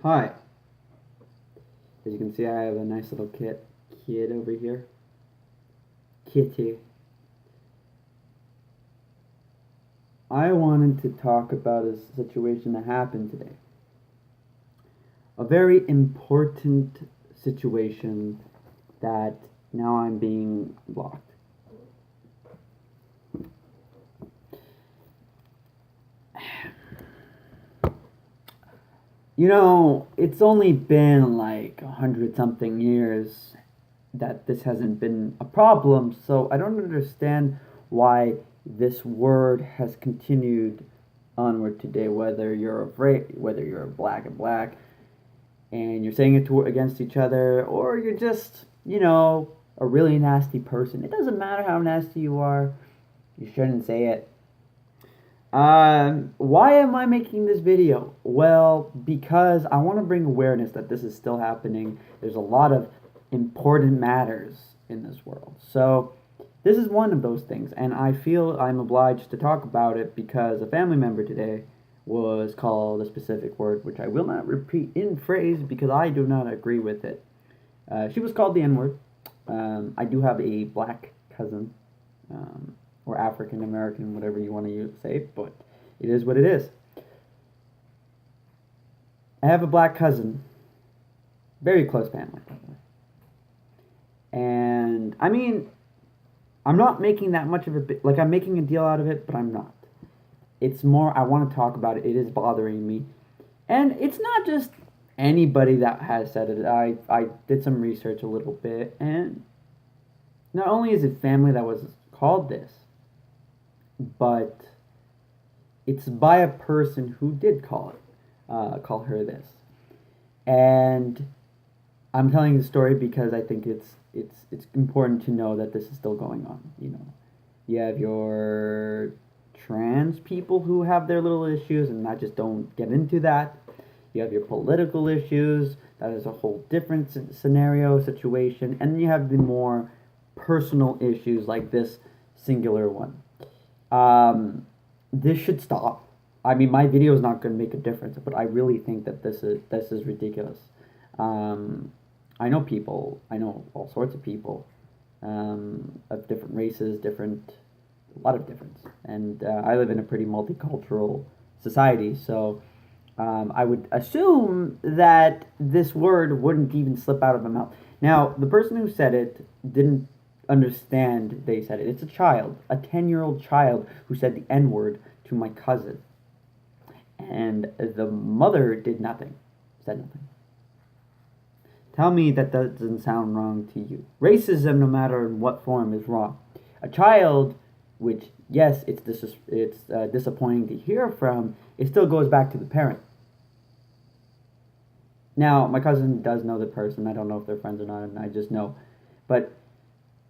Hi. As you can see, I have a nice little kid over here. Kitty. I wanted to talk about a situation that happened today. A very important situation that now I'm being blocked. It's only been like 100 something years that this hasn't been a problem, so I don't understand why this word has continued onward today. Whether you're afraid, whether you're black and black, and you're saying it against each other, or you're just, a really nasty person. It doesn't matter how nasty you are. You shouldn't say it. Why am I making this video? Well, because I want to bring awareness that this is still happening. There's a lot of important matters in this world. So, this is one of those things, and I feel I'm obliged to talk about it because a family member today was called a specific word, which I will not repeat in phrase because I do not agree with it. She was called the N word. I do have a black cousin. Or African American, whatever you want to say, but it is what it is. I have a black cousin, very close family, by the way. And I mean, I'm not making that much of a bit, like I'm making a deal out of it, but I'm not. It's more, I want to talk about it. It is bothering me. And it's not just anybody that has said it. I did some research a little bit, and not only is it family that was called this, but it's by a person who did call her this. And I'm telling the story because I think it's important to know that this is still going on. You have your trans people who have their little issues, and I just don't get into that. You have your political issues. That is a whole different scenario situation, and then you have the more personal issues like this singular one. This should stop. I mean, my video is not going to make a difference, but I really think that this is ridiculous. I know people. I know all sorts of people of different races, a lot of difference, and I live in a pretty multicultural society, so I would assume that this word wouldn't even slip out of my mouth. Now, the person who said it didn't understand they said it. It's a child, a 10-year-old child who said the N word to my cousin. And the mother did nothing, said nothing. Tell me that doesn't sound wrong to you. Racism, no matter in what form, is wrong. A child, which, yes, it's disappointing to hear from, it still goes back to the parent. Now, my cousin does know the person. I don't know if they're friends or not, and I just know. But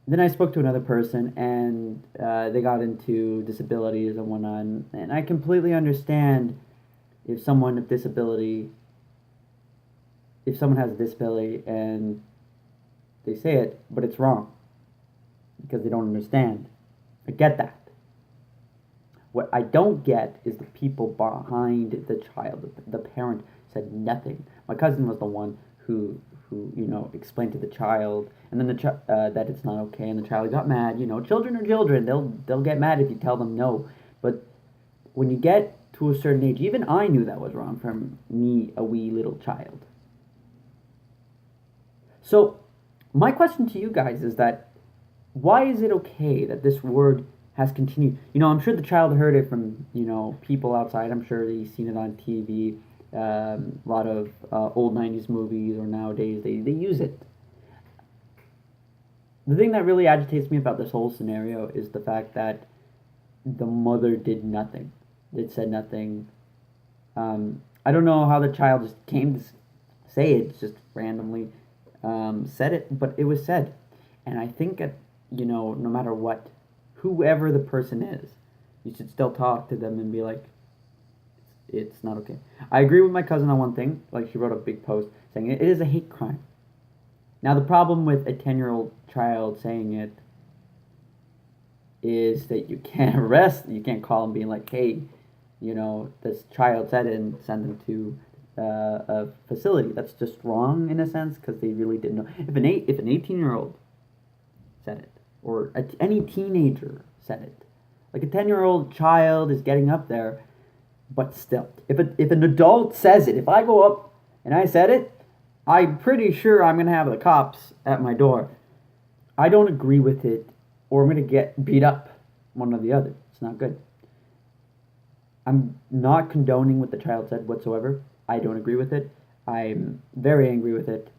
then I spoke to another person, and they got into disabilities and whatnot, and I completely understand if someone with disability, if someone has a disability and they say it, but it's wrong because they don't understand. I get that. What I don't get is the people behind the child. The parent said nothing. My cousin was the one who explained to the child, and then that it's not okay, and the child got mad. Children are children. They'll get mad if you tell them no. But when you get to a certain age, even I knew that was wrong from me, a wee little child. So my question to you guys is that why is it okay that this word has continued? I'm sure the child heard it from people outside. I'm sure he's seen it on TV. A lot of old 90s movies, or nowadays they use it. The thing that really agitates me about this whole scenario is the fact that the mother did nothing. It said nothing. I don't know how the child just came to say it, just randomly said it, but it was said. And I think that, no matter what, whoever the person is, you should still talk to them and be like, it's not okay. I agree with my cousin on one thing. Like, she wrote a big post saying it is a hate crime. Now, the problem with a 10-year-old child saying it is that you can't arrest, you can't call them being like, hey, this child said it, and send them to a facility. That's just wrong in a sense because they really didn't know. If an 18-year-old said it, or any teenager said it, like a 10-year-old child is getting up there, but still, if an adult says it, if I go up and I said it, I'm pretty sure I'm gonna have the cops at my door. I don't agree with it, or I'm gonna get beat up, one or the other. It's not good. I'm not condoning what the child said whatsoever. I don't agree with it. I'm very angry with it.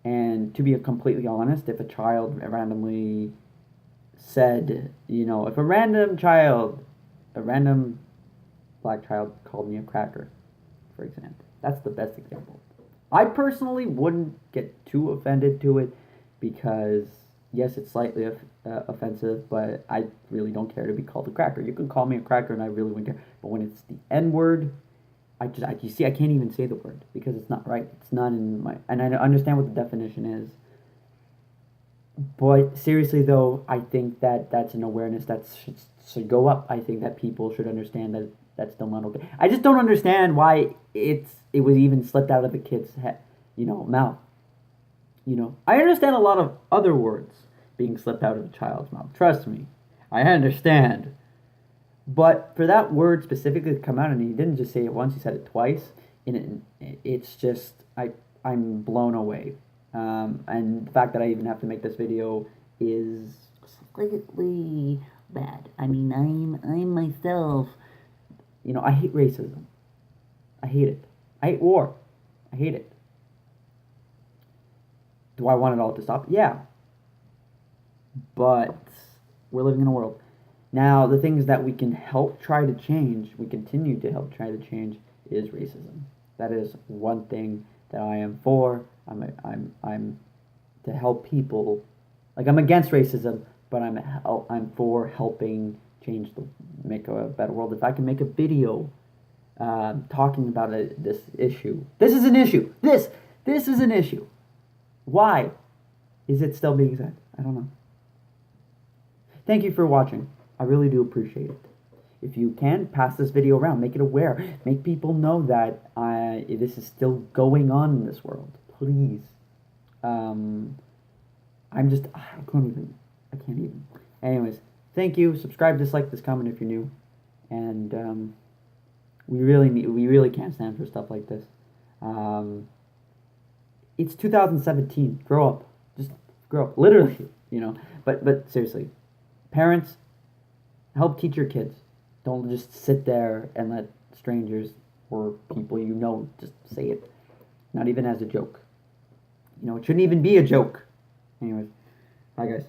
And to be completely honest, if a child randomly said, if a random black child called me a cracker, for example, that's the best example. I personally wouldn't get too offended to it because, yes, it's slightly offensive, but I really don't care to be called a cracker. You can call me a cracker and I really wouldn't care. But when it's the N word, you see, I can't even say the word because it's not right. It's not in my, and I understand what the definition is. But seriously, though, I think that that's an awareness that should go up. I think that people should understand that that's still not okay. I just don't understand why it was even slipped out of the kid's head, mouth. I understand a lot of other words being slipped out of a child's mouth. Trust me, I understand. But for that word specifically to come out, and he didn't just say it once; he said it twice. And it's just I'm blown away. And the fact that I even have to make this video is slightly bad. I mean, I'm myself. I hate racism. I hate it. I hate war. I hate it. Do I want it all to stop? Yeah. But we're living in a world. Now, the things that we can help try to change, we continue to help try to change, is racism. That is one thing that I am for. I'm to help people. Like, I'm against racism, but I'm for helping make a better world. If I can make a video talking about this issue. This is an issue. This is an issue. Why is it still being said? I don't know. Thank you for watching. I really do appreciate it. If you can, pass this video around. Make it aware. Make people know that this is still going on in this world. Please. I can't even. Anyways, thank you. Subscribe, dislike, this comment if you're new. And we really can't stand for stuff like this. It's 2017. Grow up. Just grow up. Literally, But seriously, parents, help teach your kids. Don't just sit there and let strangers or people just say it. Not even as a joke. It shouldn't even be a joke. Anyways, bye guys.